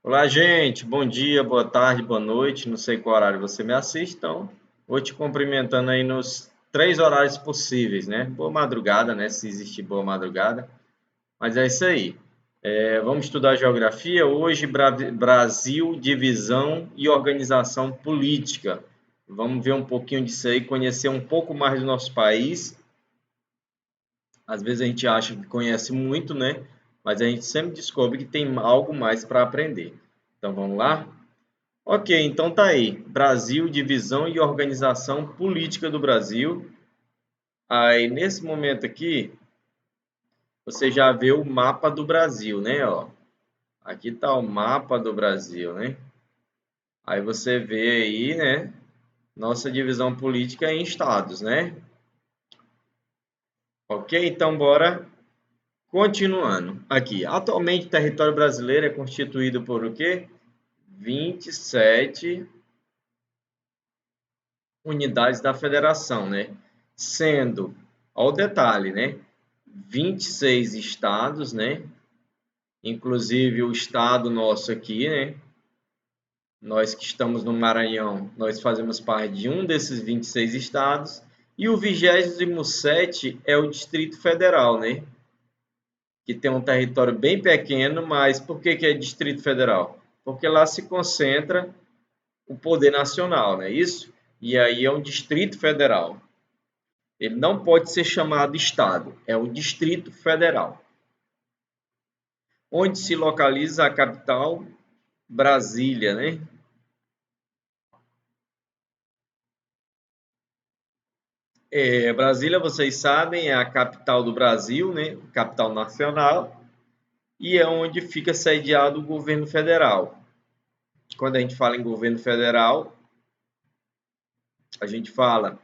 Olá, gente. Bom dia, boa tarde, boa noite. Não sei qual horário você me assiste, então vou te cumprimentando aí nos três horários possíveis, né? Boa madrugada, né? Se existe boa madrugada. Mas é isso aí. Vamos estudar geografia hoje, Brasil, divisão e organização política. Vamos ver um pouquinho disso aí, conhecer um pouco mais do nosso país. Às vezes a gente acha que conhece muito, né? Mas a gente sempre descobre que tem algo mais para aprender. Então vamos lá? Ok, então tá aí. Brasil, divisão e organização política do Brasil. Aí nesse momento aqui, você já vê o mapa do Brasil, né? Ó, aqui tá o mapa do Brasil, né? Aí você vê aí, né? Nossa divisão política em estados, né? Ok, então bora continuando. Aqui, atualmente o território brasileiro é constituído por o quê? 27 unidades da federação, né? Sendo, ao detalhe, né? 26 estados, né? Inclusive o estado nosso aqui, né? Nós que estamos no Maranhão, nós fazemos parte de um desses 26 estados. E o 27º é o Distrito Federal, né? Que tem um território bem pequeno, mas por que é Distrito Federal? Porque lá se concentra o poder nacional, não é isso? E aí é um Distrito Federal. Ele não pode ser chamado Estado, é o Distrito Federal, onde se localiza a capital, Brasília, né? Brasília, vocês sabem, é a capital do Brasil, né? Capital nacional, e é onde fica sediado o governo federal. Quando a gente fala em governo federal, a gente fala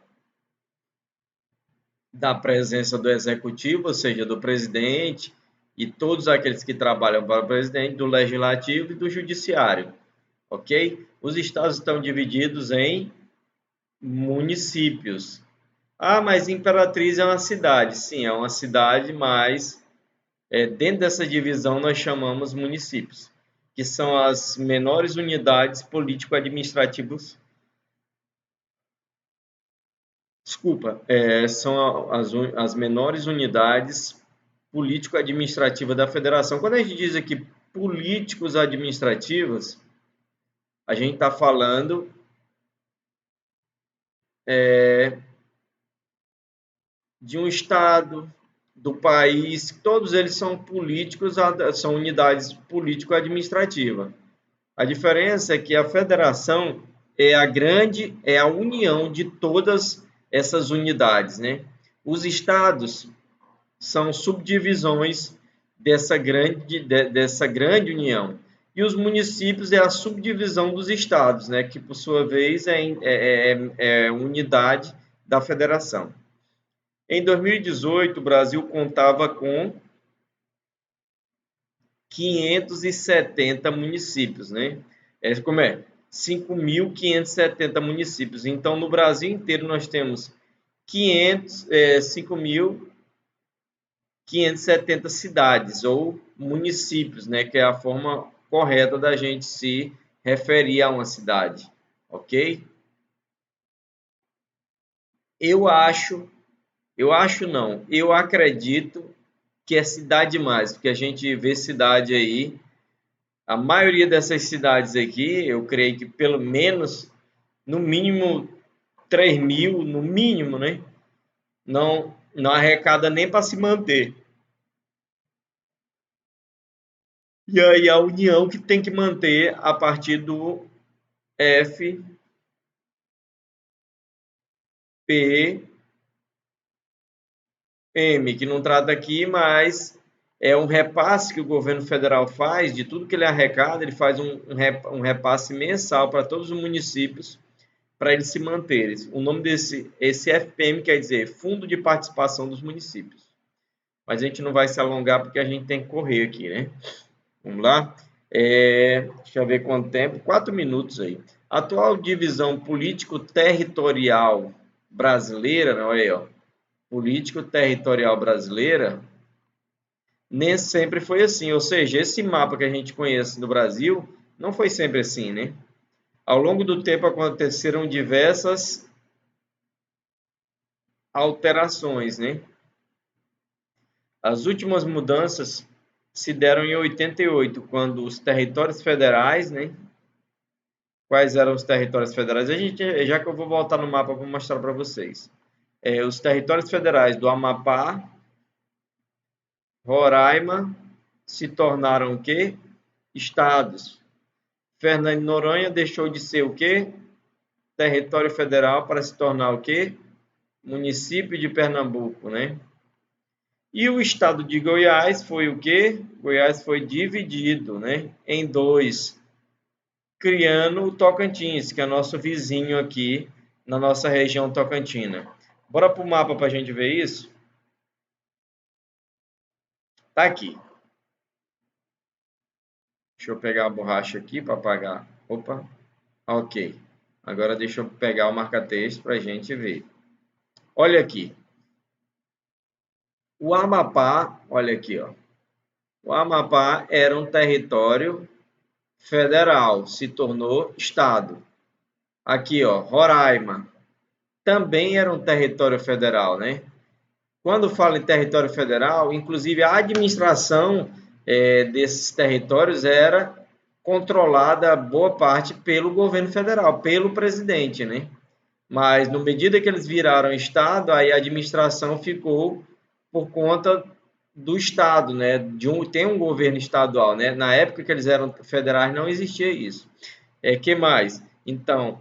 da presença do executivo, ou seja, do presidente e todos aqueles que trabalham para o presidente, do legislativo e do judiciário, ok? Os estados estão divididos em municípios. Ah, mas Imperatriz é uma cidade. Sim, é uma cidade, mas dentro dessa divisão nós chamamos municípios, que são as menores unidades político-administrativas. Desculpa, são as menores unidades político-administrativas da federação. Quando a gente diz aqui políticos administrativos, a gente está falando de um estado, do país, todos eles são políticos, são unidades político-administrativas. A diferença é que a federação é a união de todas essas unidades, né? Os estados são subdivisões dessa grande união. E os municípios é a subdivisão dos estados, né? Que por sua vez é unidade da federação. Em 2018, o Brasil contava com 570 municípios, né? Como é? 5.570 municípios. Então, no Brasil inteiro, nós temos 5.570 cidades ou municípios, né? Que é a forma correta da gente se referir a uma cidade, ok? Eu acho, eu acredito que é cidade mais, porque a gente vê cidade aí. A maioria dessas cidades aqui, eu creio que pelo menos, no mínimo 3.000, no mínimo, né? Não arrecada nem para se manter. E aí a União que tem que manter a partir do FPM, que não trata aqui, mas é um repasse que o governo federal faz de tudo que ele arrecada, ele faz um repasse mensal para todos os municípios para eles se manterem. O nome esse FPM quer dizer Fundo de Participação dos Municípios. Mas a gente não vai se alongar porque a gente tem que correr aqui, né? Vamos lá? Deixa eu ver quanto tempo. 4 minutos aí. A atual divisão político-territorial brasileira, não é? Ó, político-territorial brasileira, nem sempre foi assim. Ou seja, esse mapa que a gente conhece do Brasil Não foi sempre assim, né? Ao longo do tempo aconteceram diversas alterações, né? As últimas mudanças se deram em 88, quando os territórios federais, né? Quais eram os territórios federais? Já que eu vou voltar no mapa, eu vou mostrar para vocês. Os territórios federais do Amapá, Roraima, se tornaram o quê? Estados. Fernando de Noronha deixou de ser o quê? Território federal para se tornar o quê? Município de Pernambuco, né? E o estado de Goiás foi o quê? Goiás foi dividido, né, em dois, criando o Tocantins, que é nosso vizinho aqui na nossa região tocantina. Bora para o mapa para a gente ver isso? Tá aqui. Deixa eu pegar a borracha aqui para apagar. Opa, ok. Agora deixa eu pegar o marca-texto para a gente ver. Olha aqui. O Amapá, olha aqui, ó. O Amapá era um território federal, se tornou estado. Aqui, ó, Roraima, também era um território federal, né? Quando fala em território federal, inclusive a administração desses territórios era controlada boa parte pelo governo federal, pelo presidente, né? Mas, na medida que eles viraram Estado, aí a administração ficou por conta do Estado, né? Tem um governo estadual, né? Na época que eles eram federais não existia isso. Que mais? Então,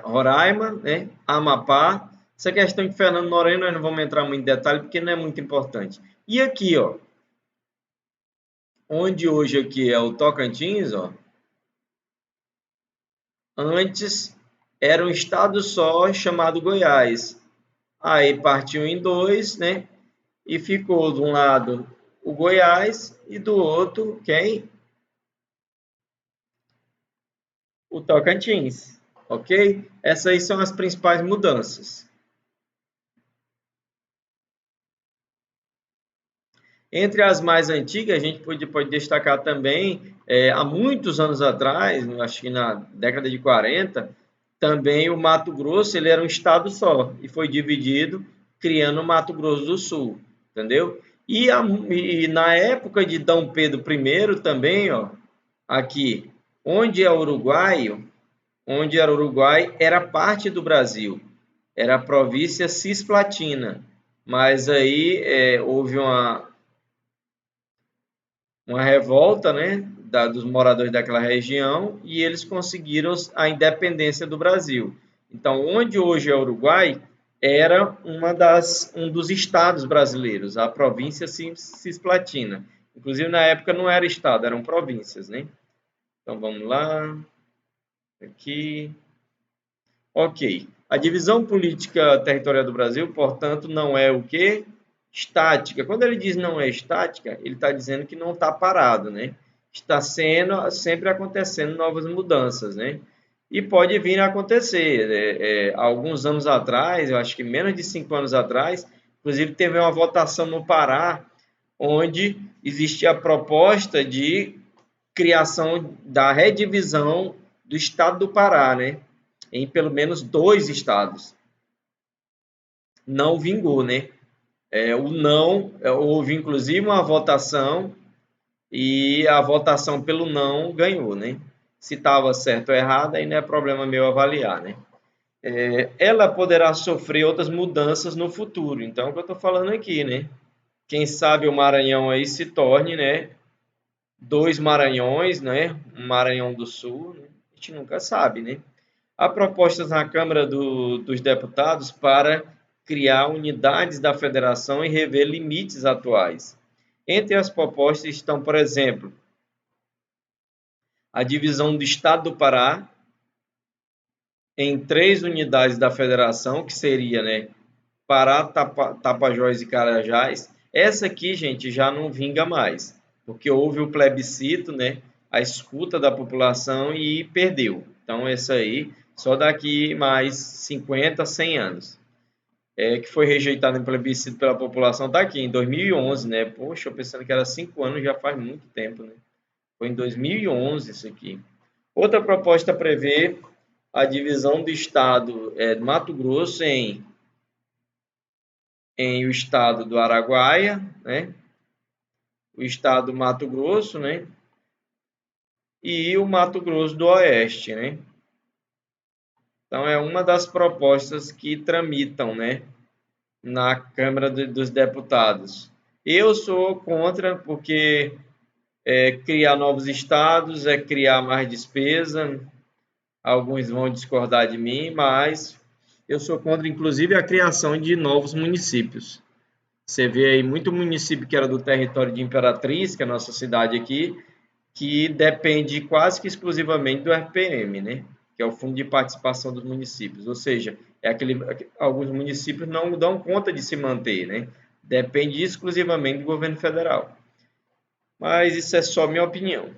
Roraima, né? Amapá. Essa questão de Fernando Noronha nós não vamos entrar muito em detalhe porque não é muito importante. E aqui, ó, onde hoje aqui é o Tocantins, ó, antes era um estado só chamado Goiás. Aí partiu em dois, né? E ficou de um lado o Goiás e do outro quem? O Tocantins, ok? Essas aí são as principais mudanças. Entre as mais antigas, a gente pode destacar também, há muitos anos atrás, acho que na década de 40, também o Mato Grosso ele era um estado só e foi dividido, criando o Mato Grosso do Sul, entendeu? E na época de Dom Pedro I também, ó, aqui, onde era Uruguai, era parte do Brasil, era a província Cisplatina, mas aí houve uma revolta, né, dos moradores daquela região e eles conseguiram a independência do Brasil. Então, onde hoje é o Uruguai, era um dos estados brasileiros, a província Cisplatina. Inclusive, na época não era estado, eram províncias, né? Então, vamos lá. Aqui. Ok. A divisão política territorial do Brasil, portanto, não é o quê? Estática. Quando ele diz não é estática, ele está dizendo que não está parado, né? Está sendo sempre acontecendo novas mudanças, né? E pode vir a acontecer. Alguns anos atrás, eu acho que menos de 5 anos atrás, inclusive teve uma votação no Pará, onde existia a proposta de criação da redivisão do estado do Pará, né? Em pelo menos 2 estados. Não vingou, né? O não, houve inclusive uma votação e a votação pelo não ganhou, né? Se estava certo ou errado, aí não é problema meu avaliar, né? Ela poderá sofrer outras mudanças no futuro. Então, é o que eu estou falando aqui, né? Quem sabe o Maranhão aí se torne, né? 2 Maranhões, né? Um Maranhão do Sul, né? A gente nunca sabe, né? Há propostas na Câmara dos Deputados para criar unidades da federação e rever limites atuais. Entre as propostas estão, por exemplo, a divisão do Estado do Pará em 3 unidades da federação, que seria, né, Pará, Tapajós e Carajás. Essa aqui, gente, já não vinga mais, porque houve o plebiscito, né, a escuta da população e perdeu. Então, essa aí, só daqui mais 50, 100 anos. que foi rejeitado em plebiscito pela população, está aqui, em 2011, né? Poxa, eu pensando que era 5 anos, já faz muito tempo, né? Foi em 2011 isso aqui. Outra proposta prevê a divisão do estado do Mato Grosso em o estado do Araguaia, né? O estado do Mato Grosso, né? E o Mato Grosso do Oeste, né? Então, é uma das propostas que tramitam, né, na Câmara dos Deputados. Eu sou contra, porque criar novos estados é criar mais despesa. Alguns vão discordar de mim, mas eu sou contra, inclusive, a criação de novos municípios. Você vê aí muito município que era do território de Imperatriz, que é a nossa cidade aqui, que depende quase que exclusivamente do RPM, né? Que é o Fundo de Participação dos Municípios. Ou seja, alguns municípios não dão conta de se manter, né? Depende exclusivamente do governo federal. Mas isso é só minha opinião.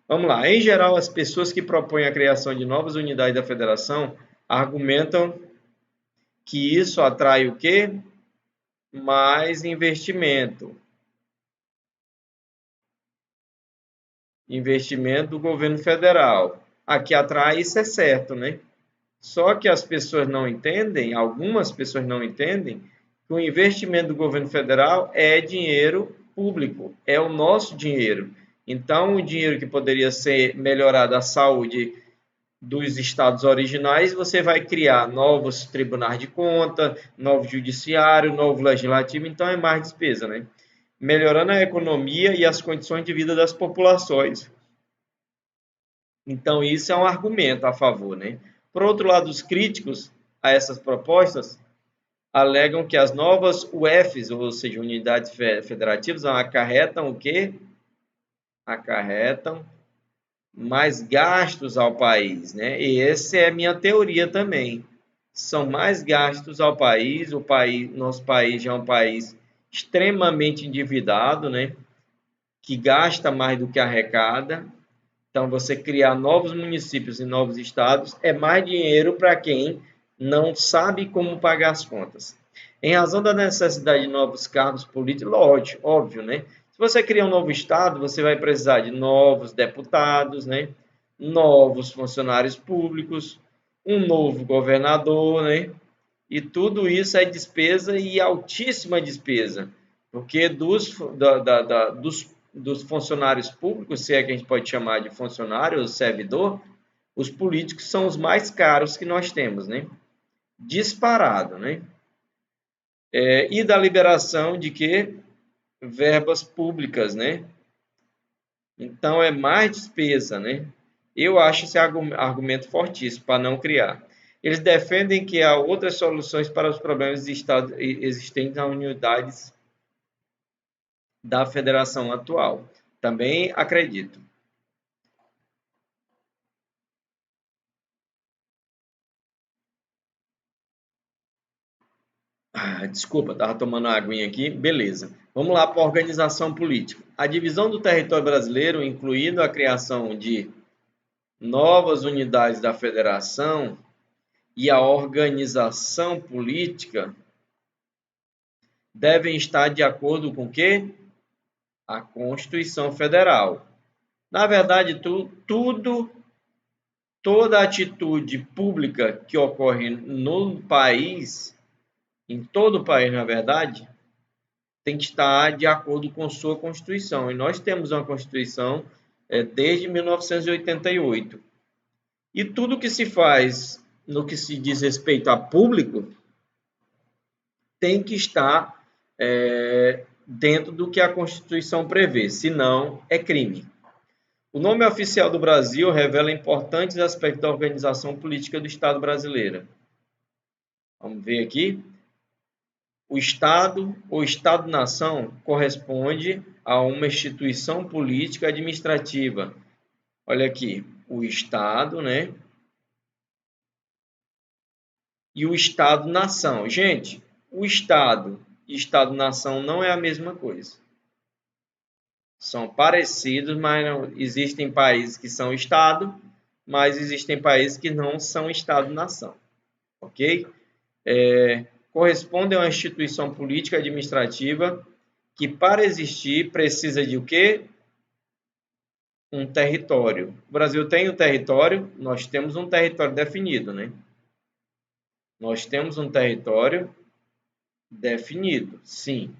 Vamos lá. Em geral, as pessoas que propõem a criação de novas unidades da federação argumentam que isso atrai o quê? Mais investimento. Investimento do governo federal. Aqui atrai, isso é certo, né? Só que as pessoas não entendem, algumas pessoas não entendem, que o investimento do governo federal é dinheiro público, é o nosso dinheiro. Então, o dinheiro que poderia ser melhorado a saúde dos estados originais, você vai criar novos tribunais de conta, novo judiciário, novo legislativo, então é mais despesa, né? Melhorando a economia e as condições de vida das populações. Então, isso é um argumento a favor, né? Por outro lado, os críticos a essas propostas alegam que as novas UFs, ou seja, unidades federativas, acarretam o quê? Acarretam mais gastos ao país, né? E essa é a minha teoria também. São mais gastos ao país, nosso país já é um país extremamente endividado, né? Que gasta mais do que arrecada. Então, você criar novos municípios e novos estados é mais dinheiro para quem não sabe como pagar as contas. Em razão da necessidade de novos cargos políticos, lógico, óbvio, né? Se você cria um novo estado, você vai precisar de novos deputados, né? Novos funcionários públicos, um novo governador, né? E tudo isso é despesa e altíssima despesa, porque dos funcionários públicos, se é que a gente pode chamar de funcionário ou servidor, os políticos são os mais caros que nós temos, né? Disparado, né? E da liberação de que? Verbas públicas, né? Então, é mais despesa, né? Eu acho esse argumento fortíssimo para não criar. Eles defendem que há outras soluções para os problemas existentes nas unidades da federação atual. Também acredito. Desculpa, estava tomando uma aguinha aqui. Beleza. Vamos lá para a organização política. A divisão do território brasileiro, incluindo a criação de novas unidades da federação e a organização política, devem estar de acordo com o quê? A Constituição Federal. Na verdade, toda atitude pública que ocorre no país, em todo o país, na verdade, tem que estar de acordo com sua Constituição. E nós temos uma Constituição desde 1988. E tudo que se faz no que se diz respeito a público tem que estar dentro do que a Constituição prevê, senão é crime. O nome oficial do Brasil revela importantes aspectos da organização política do Estado brasileiro. Vamos ver aqui. O Estado ou Estado-nação corresponde a uma instituição política administrativa. Olha aqui, o Estado, né? E o Estado-nação. Gente, o Estado e Estado-nação não é a mesma coisa. São parecidos, mas não, existem países que são Estado, mas existem países que não são Estado-nação. Ok? corresponde a uma instituição política administrativa que, para existir, precisa de o quê? Um território. O Brasil tem um território, nós temos um território definido, né? Nós temos um território definido, sim.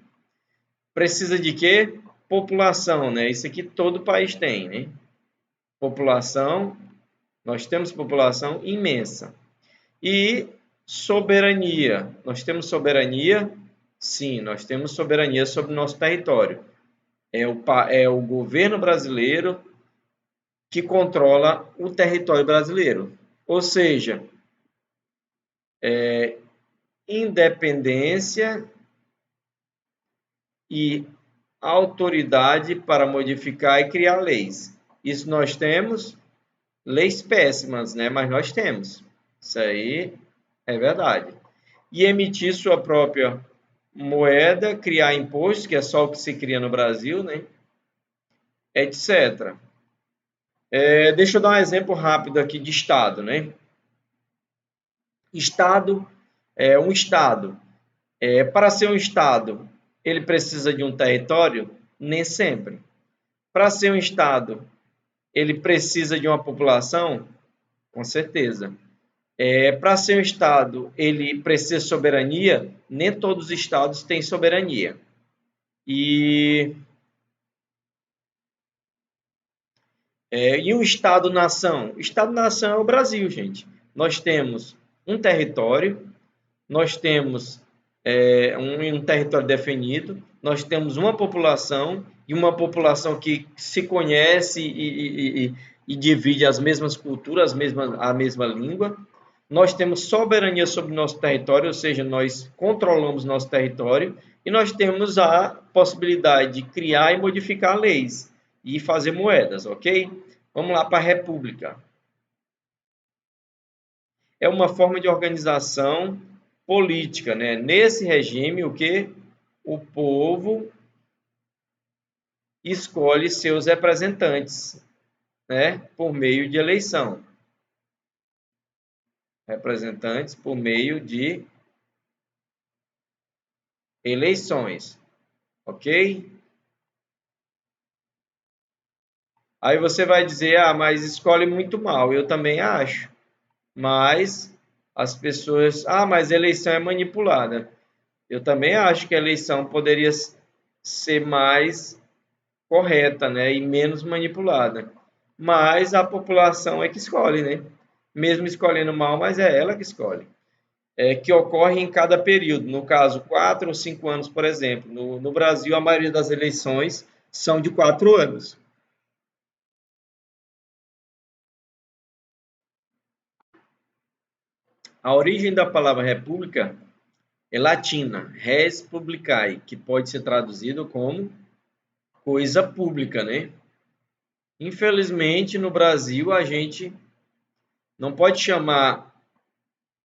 Precisa de quê? População, né? Isso aqui todo país tem, né? População, nós temos população imensa. E soberania. Nós temos soberania? Sim, nós temos soberania sobre o nosso território. É o governo brasileiro que controla o território brasileiro. Ou seja, independência e autoridade para modificar e criar leis. Isso nós temos, leis péssimas, né? Mas nós temos. Isso aí é verdade. E emitir sua própria moeda, criar impostos, que é só o que se cria no Brasil, né? Etc. Deixa eu dar um exemplo rápido aqui de Estado, né? Estado é um Estado. Para ser um Estado, ele precisa de um território? Nem sempre. Para ser um Estado, ele precisa de uma população? Com certeza. Para ser um Estado, ele precisa de soberania? Nem todos os Estados têm soberania. E o Estado-nação? O Estado-nação é o Brasil, gente. Nós temos um território, nós temos um território definido, nós temos uma população, e uma população que se conhece e divide as mesmas culturas, a mesma língua. Nós temos soberania sobre o nosso território, ou seja, nós controlamos nosso território, e nós temos a possibilidade de criar e modificar leis e fazer moedas, ok? Vamos lá para a República. É uma forma de organização política, né? Nesse regime, o que? O povo escolhe seus representantes, né? Por meio de eleição. Representantes por meio de eleições, ok? Aí você vai dizer, mas escolhe muito mal. Eu também acho. Mas as pessoas, mas a eleição é manipulada. Eu também acho que a eleição poderia ser mais correta, né, e menos manipulada. Mas a população é que escolhe, né? Mesmo escolhendo mal, mas é ela que escolhe. Que ocorre em cada período. No caso, 4 ou 5 anos, por exemplo. No Brasil, a maioria das eleições são de 4 anos. A origem da palavra república é latina, res publicae, que pode ser traduzido como coisa pública, né? Infelizmente, no Brasil, a gente não pode chamar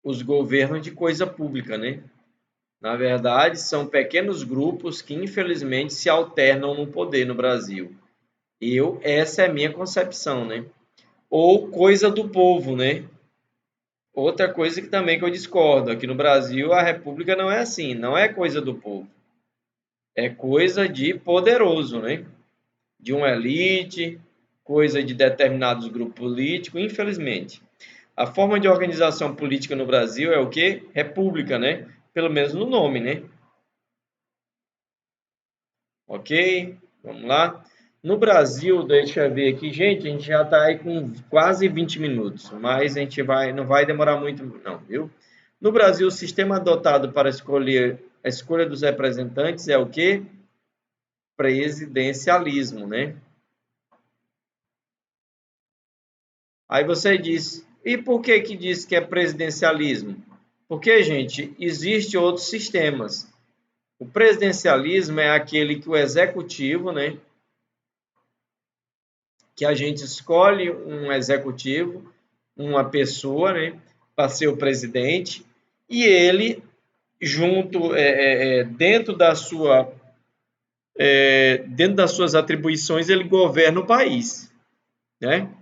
os governos de coisa pública, né? Na verdade, são pequenos grupos que, infelizmente, se alternam no poder no Brasil. Essa é a minha concepção, né? Ou coisa do povo, né? Outra coisa que também que eu discordo, aqui no Brasil a república não é assim, não é coisa do povo. É coisa de poderoso, né? De uma elite, coisa de determinados grupos políticos, infelizmente. A forma de organização política no Brasil é o quê? República, né? Pelo menos no nome, né? Ok? Vamos lá. No Brasil, deixa eu ver aqui, gente, a gente já está aí com quase 20 minutos, mas a gente não vai demorar muito, não, viu? No Brasil, o sistema adotado para escolher a escolha dos representantes é o quê? Presidencialismo, né? Aí você diz, e por que que diz que é presidencialismo? Porque, gente, existem outros sistemas. O presidencialismo é aquele que o executivo, né? Que a gente escolhe um executivo, uma pessoa, né? Para ser o presidente, e ele, junto, dentro dentro das suas atribuições, ele governa o país, né?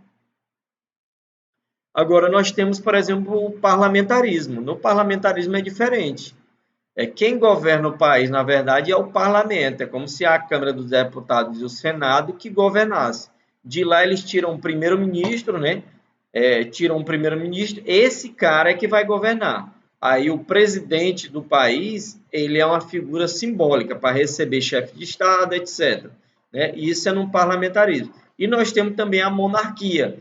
Agora, nós temos, por exemplo, o parlamentarismo. No parlamentarismo é diferente. Quem governa o país, na verdade, é o parlamento. É como se a Câmara dos Deputados e o Senado que governasse. De lá eles tiram o primeiro-ministro, né? Tiram o primeiro-ministro, esse cara é que vai governar. Aí o presidente do país, ele é uma figura simbólica para receber chefe de Estado, etc. Né? Isso é no parlamentarismo. E nós temos também a monarquia,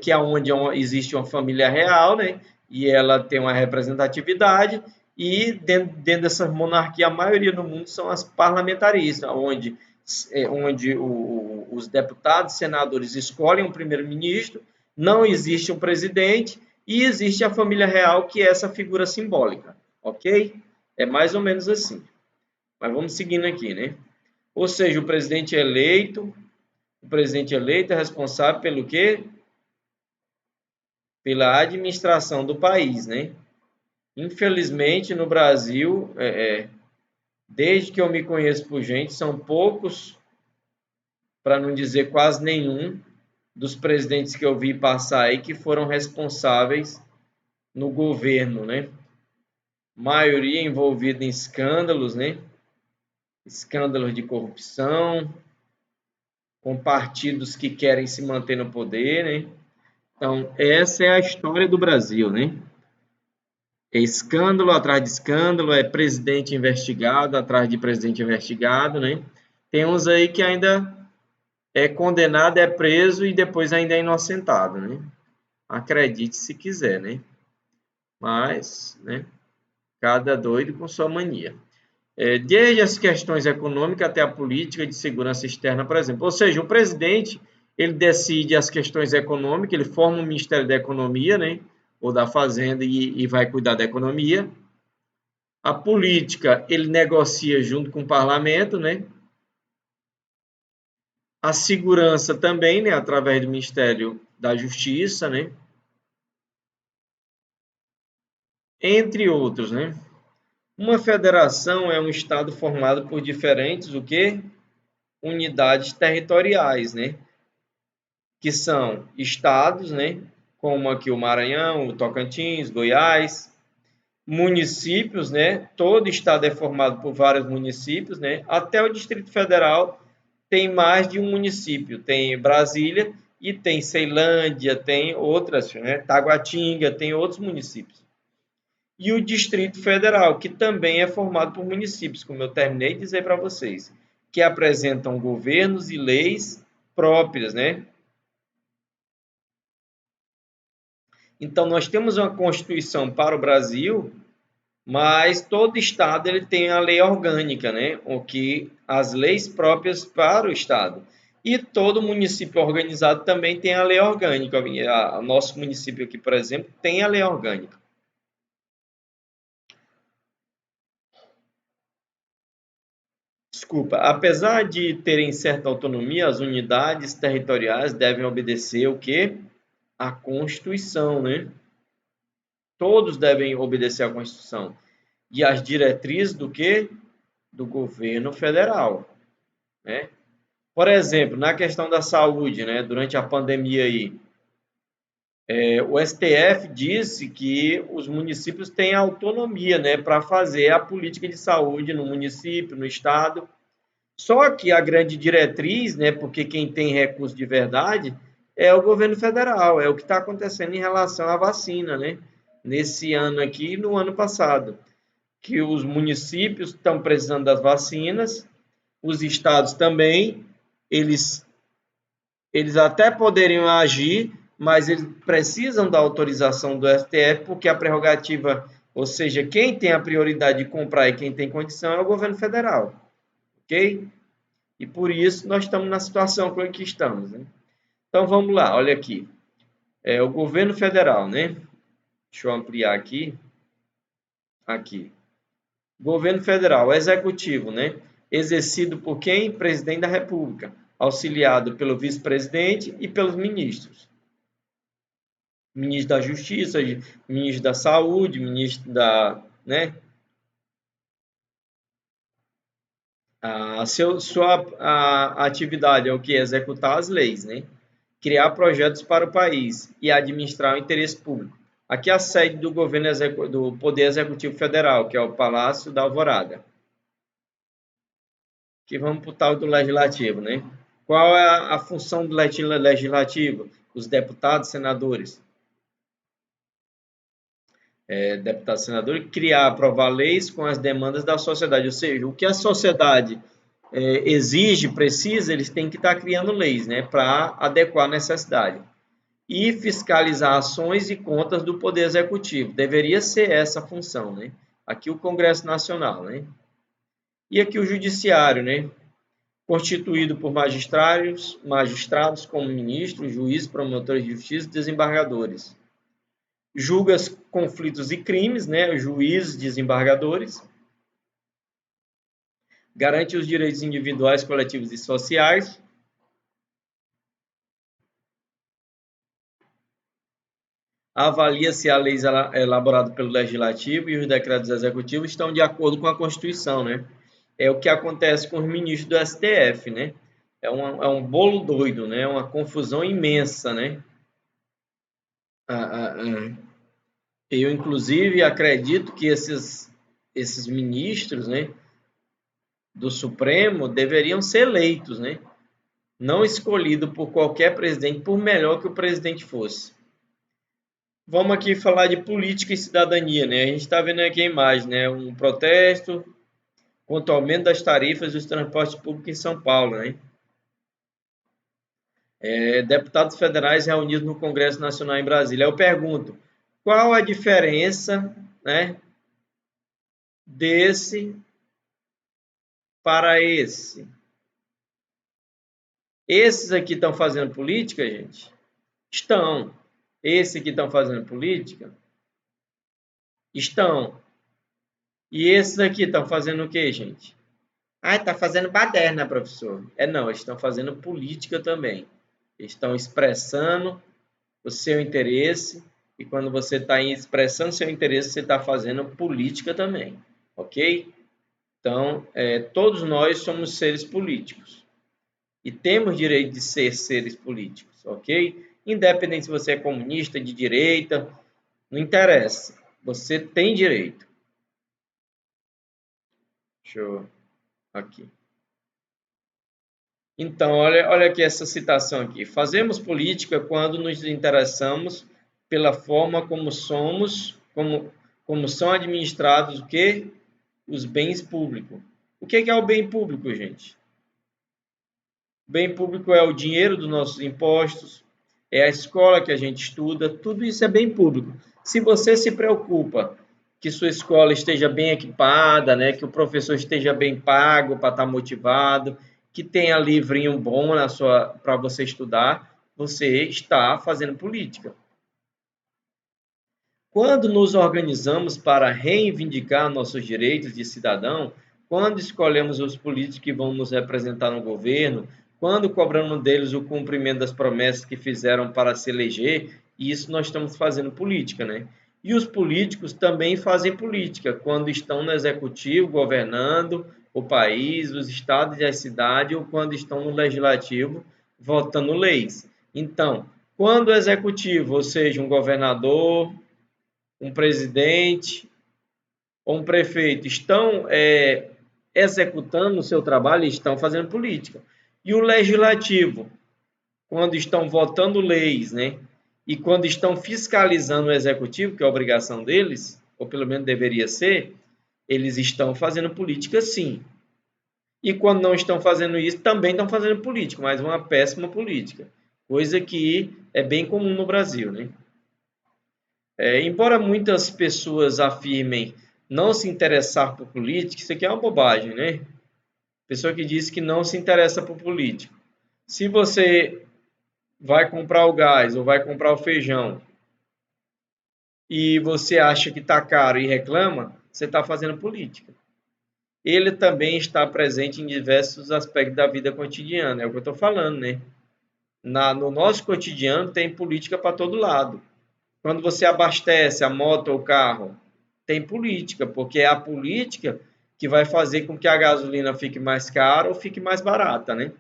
que é onde existe uma família real, né? E ela tem uma representatividade, e dentro dessa monarquia, a maioria no mundo são as parlamentaristas, onde os deputados, senadores escolhem um primeiro-ministro, não existe um presidente e existe a família real, que é essa figura simbólica, ok? É mais ou menos assim. Mas vamos seguindo aqui, né? Ou seja, o presidente eleito é responsável pelo quê? Pela administração do país, né? Infelizmente, no Brasil, desde que eu me conheço por gente, são poucos, para não dizer quase nenhum, dos presidentes que eu vi passar aí que foram responsáveis no governo, né? Maioria envolvida em escândalos, né? Escândalos de corrupção, com partidos que querem se manter no poder, né? Então, essa é a história do Brasil, né? É escândalo atrás de escândalo, é presidente investigado atrás de presidente investigado, né? Tem uns aí que ainda é condenado, é preso e depois ainda é inocentado, né? Acredite se quiser, né? Mas, né? Cada doido com sua mania. Desde as questões econômicas até a política de segurança externa, por exemplo. Ou seja, o presidente, ele decide as questões econômicas, ele forma o Ministério da Economia, né? Ou da Fazenda e vai cuidar da economia. A política, ele negocia junto com o parlamento, né? A segurança também, né? Através do Ministério da Justiça, né? Entre outros, né? Uma federação é um estado formado por diferentes, o quê? Unidades territoriais, né? Que são estados, né? Como aqui o Maranhão, o Tocantins, Goiás, municípios, né? Todo estado é formado por vários municípios, né? Até o Distrito Federal tem mais de um município. Tem Brasília e tem Ceilândia, tem outras, né? Taguatinga, tem outros municípios. E o Distrito Federal, que também é formado por municípios, como eu terminei de dizer para vocês, que apresentam governos e leis próprias, né? Então, nós temos uma Constituição para o Brasil, mas todo estado ele tem a lei orgânica, né? O que as leis próprias para o estado. E todo município organizado também tem a lei orgânica. O nosso município aqui, por exemplo, tem a lei orgânica. Desculpa, apesar de terem certa autonomia, as unidades territoriais devem obedecer o quê? A Constituição, né? Todos devem obedecer à Constituição. E as diretrizes do quê? Do governo federal, né? Por exemplo, na questão da saúde, né? Durante a pandemia aí, o STF disse que os municípios têm autonomia, né, para fazer a política de saúde no município, no estado. Só que a grande diretriz, né, porque quem tem recurso de verdade é o governo federal, é o que está acontecendo em relação à vacina, né? Nesse ano aqui e no ano passado, que os municípios estão precisando das vacinas, os estados também, eles, eles até poderiam agir, mas eles precisam da autorização do STF, porque a prerrogativa, ou seja, quem tem a prioridade de comprar e quem tem condição é o governo federal, ok? E por isso nós estamos na situação que estamos, né? Então vamos lá, olha aqui. O governo federal, né? Deixa eu ampliar aqui. Aqui. Governo federal, executivo, né? Exercido por quem? Presidente da República, auxiliado pelo vice-presidente e pelos ministros. Ministro da Justiça, ministro da Saúde, ministro da, né? Sua atividade é o que? Executar as leis, né? Criar projetos para o país e administrar o interesse público. Aqui é a sede do governo do Poder Executivo Federal, que é o Palácio da Alvorada. Aqui vamos para o tal do Legislativo, né? Qual é a função do Legislativo? Os deputados, senadores. Deputado, senador, criar, aprovar leis com as demandas da sociedade. Ou seja, o que a sociedade exige, precisa, eles têm que estar criando leis, né? Para adequar a necessidade. E fiscalizar ações e contas do Poder Executivo. Deveria ser essa a função, né? Aqui o Congresso Nacional, né? E aqui o Judiciário, né? Constituído por magistrados como ministros, juízes, promotores de justiça e desembargadores. Julga conflitos e crimes, né? Juízes, desembargadores. Garante os direitos individuais, coletivos e sociais. Avalia se a lei elaborada pelo Legislativo e os decretos executivos estão de acordo com a Constituição, né? É o que acontece com os ministros do STF, né? É um bolo doido, né? É uma confusão imensa, né? Eu, inclusive, acredito que esses ministros, né, do Supremo deveriam ser eleitos, né? Não escolhido por qualquer presidente, por melhor que o presidente fosse. Vamos aqui falar de política e cidadania, né? A gente está vendo aqui a imagem, né? Um protesto contra o aumento das tarifas dos transportes públicos em São Paulo, né? Deputados federais reunidos no Congresso Nacional em Brasília. Eu pergunto, qual a diferença, né, desse para esse? Esses aqui estão fazendo política, gente? Estão. Esses aqui estão fazendo política? Estão. E esses aqui estão fazendo o quê, gente? Ah, está fazendo baderna, professor. Não, eles estão fazendo política também. Eles estão expressando o seu interesse, e quando você está expressando seu interesse, você está fazendo política também, ok? Então, todos nós somos seres políticos e temos direito de ser seres políticos, ok? Independente se você é comunista, de direita, não interessa, você tem direito. Deixa eu aqui. Então, olha aqui essa citação aqui. Fazemos política quando nos interessamos pela forma como somos, como são administrados o quê? Os bens públicos. O que é o bem público, gente? O bem público é o dinheiro dos nossos impostos, é a escola que a gente estuda, tudo isso é bem público. Se você se preocupa que sua escola esteja bem equipada, né, que o professor esteja bem pago para estar motivado, que tenha livrinho bom para você estudar, você está fazendo política. Quando nos organizamos para reivindicar nossos direitos de cidadão, quando escolhemos os políticos que vão nos representar no governo, quando cobramos deles o cumprimento das promessas que fizeram para se eleger, isso nós estamos fazendo política, né? E os políticos também fazem política quando estão no executivo governando o país, os estados e as cidades, ou quando estão no legislativo votando leis. Então, quando o executivo, ou seja, um governador, um presidente ou um prefeito estão executando o seu trabalho, estão fazendo política. E o legislativo, quando estão votando leis, né, e quando estão fiscalizando o executivo, que é a obrigação deles, ou pelo menos deveria ser, eles estão fazendo política sim. E quando não estão fazendo isso, também estão fazendo política, mas uma péssima política. Coisa que é bem comum no Brasil, né? Embora muitas pessoas afirmem não se interessar por política, isso aqui é uma bobagem, né? Pessoa que diz que não se interessa por político. Se você vai comprar o gás ou vai comprar o feijão e você acha que está caro e reclama, você está fazendo política. Ele também está presente em diversos aspectos da vida cotidiana, é o que eu estou falando, né? No nosso cotidiano tem política para todo lado. Quando você abastece a moto ou o carro, tem política, porque é a política que vai fazer com que a gasolina fique mais cara ou fique mais barata, né?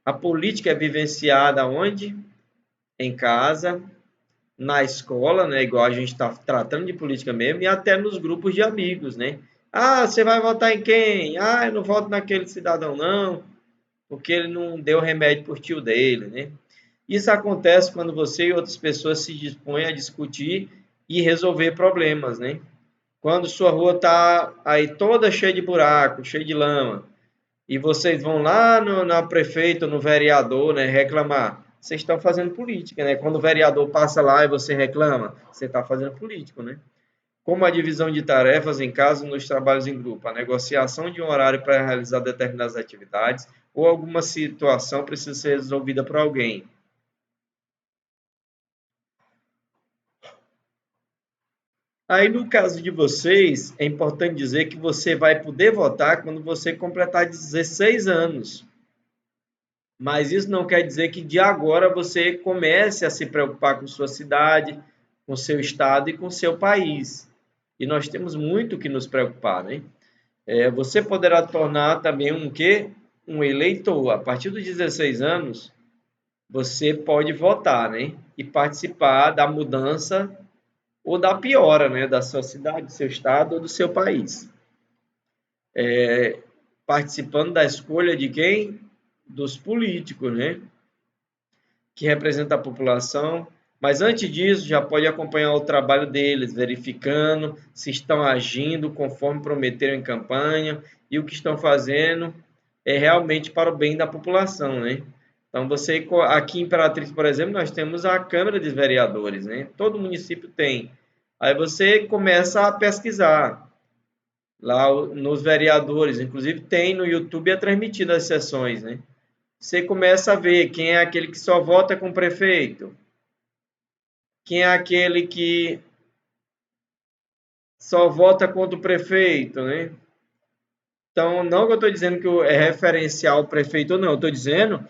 A política é vivenciada onde? Em casa, na escola, né? Igual a gente está tratando de política mesmo, e até nos grupos de amigos, né? Ah, você vai votar em quem? Ah, eu não voto naquele cidadão, não, porque ele não deu remédio por tio dele, né? Isso acontece quando você e outras pessoas se dispõem a discutir e resolver problemas, né? Quando sua rua está aí toda cheia de buraco, cheia de lama, e vocês vão lá na prefeita, no vereador, né, reclamar. Vocês estão fazendo política, né? Quando o vereador passa lá e você reclama, você está fazendo político, né? Como a divisão de tarefas em casa nos trabalhos em grupo, a negociação de um horário para realizar determinadas atividades ou alguma situação precisa ser resolvida por alguém. Aí, no caso de vocês, é importante dizer que você vai poder votar quando você completar 16 anos. Mas isso não quer dizer que de agora você comece a se preocupar com sua cidade, com seu estado e com seu país. E nós temos muito que nos preocupar, né? Você poderá tornar também um quê? Um eleitor. A partir dos 16 anos, você pode votar, né? E participar da mudança ou da piora, né? Da sua cidade, do seu estado ou do seu país. Participando da escolha de quem? Dos políticos, né? Que representa a população, mas antes disso já pode acompanhar o trabalho deles, verificando se estão agindo conforme prometeram em campanha e o que estão fazendo é realmente para o bem da população, né? Então você aqui em Imperatriz, por exemplo, nós temos a Câmara de Vereadores, né? Todo município tem. Aí você começa a pesquisar lá nos vereadores, inclusive tem no YouTube é transmitido as sessões, né? Você começa a ver quem é aquele que só vota com o prefeito, quem é aquele que só vota contra o prefeito, né? Então, não que eu estou dizendo que é referencial o prefeito ou não, eu estou dizendo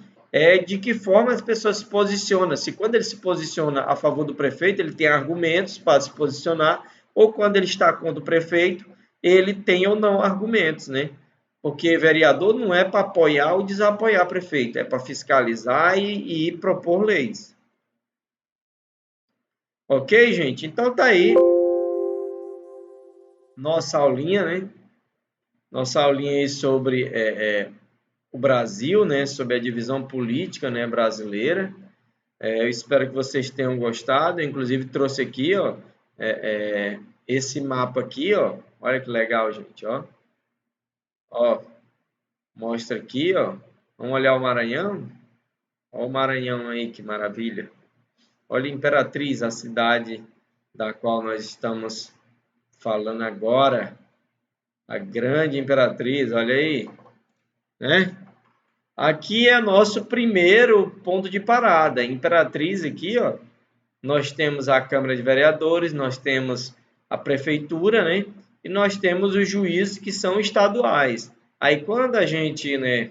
de que forma as pessoas se posicionam. Se quando ele se posiciona a favor do prefeito, ele tem argumentos para se posicionar, ou quando ele está contra o prefeito, ele tem ou não argumentos, né? Porque vereador não é para apoiar ou desapoiar prefeito, é para fiscalizar e propor leis. Ok, gente? Então tá aí nossa aulinha, né? Nossa aulinha aí sobre o Brasil, né? Sobre a divisão política, né, brasileira. Eu espero que vocês tenham gostado. Inclusive trouxe aqui, ó, esse mapa aqui, ó. Olha que legal, gente, ó. Ó, mostra aqui, ó. Vamos olhar o Maranhão. Olha o Maranhão aí, que maravilha. Olha Imperatriz, a cidade da qual nós estamos falando agora. A grande Imperatriz, olha aí, né? Aqui é nosso primeiro ponto de parada. Imperatriz aqui, ó, nós temos a Câmara de Vereadores, nós temos a Prefeitura, né? E nós temos os juízes que são estaduais. Aí quando a gente, né,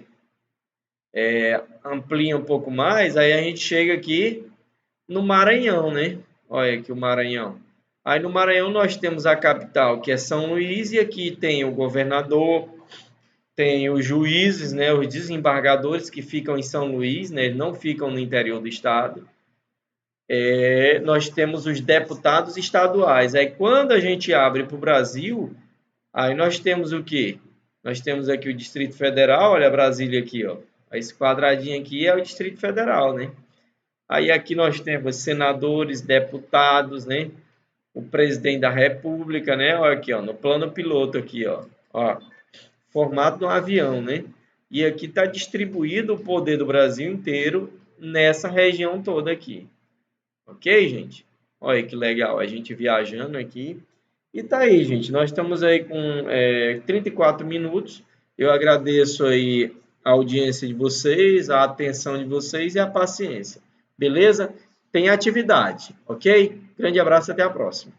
amplia um pouco mais, aí a gente chega aqui no Maranhão, né? Olha aqui o Maranhão. Aí no Maranhão nós temos a capital, que é São Luís, e aqui tem o governador, tem os juízes, né, os desembargadores que ficam em São Luís, né, eles não ficam no interior do estado. Nós temos os deputados estaduais. Aí quando a gente abre para o Brasil, aí nós temos o quê? Nós temos aqui o Distrito Federal, olha Brasília aqui, ó. Esse quadradinho aqui é o Distrito Federal, né? Aí aqui nós temos senadores, deputados, né? O presidente da República, né? Olha aqui, ó, no plano piloto aqui, ó. Ó, formato de um avião, né? E aqui está distribuído o poder do Brasil inteiro nessa região toda aqui. Ok, gente? Olha que legal, a gente viajando aqui. E tá aí, gente. Nós estamos aí com 34 minutos. Eu agradeço aí a audiência de vocês, a atenção de vocês e a paciência. Beleza? Tem atividade, ok? Grande abraço, até a próxima.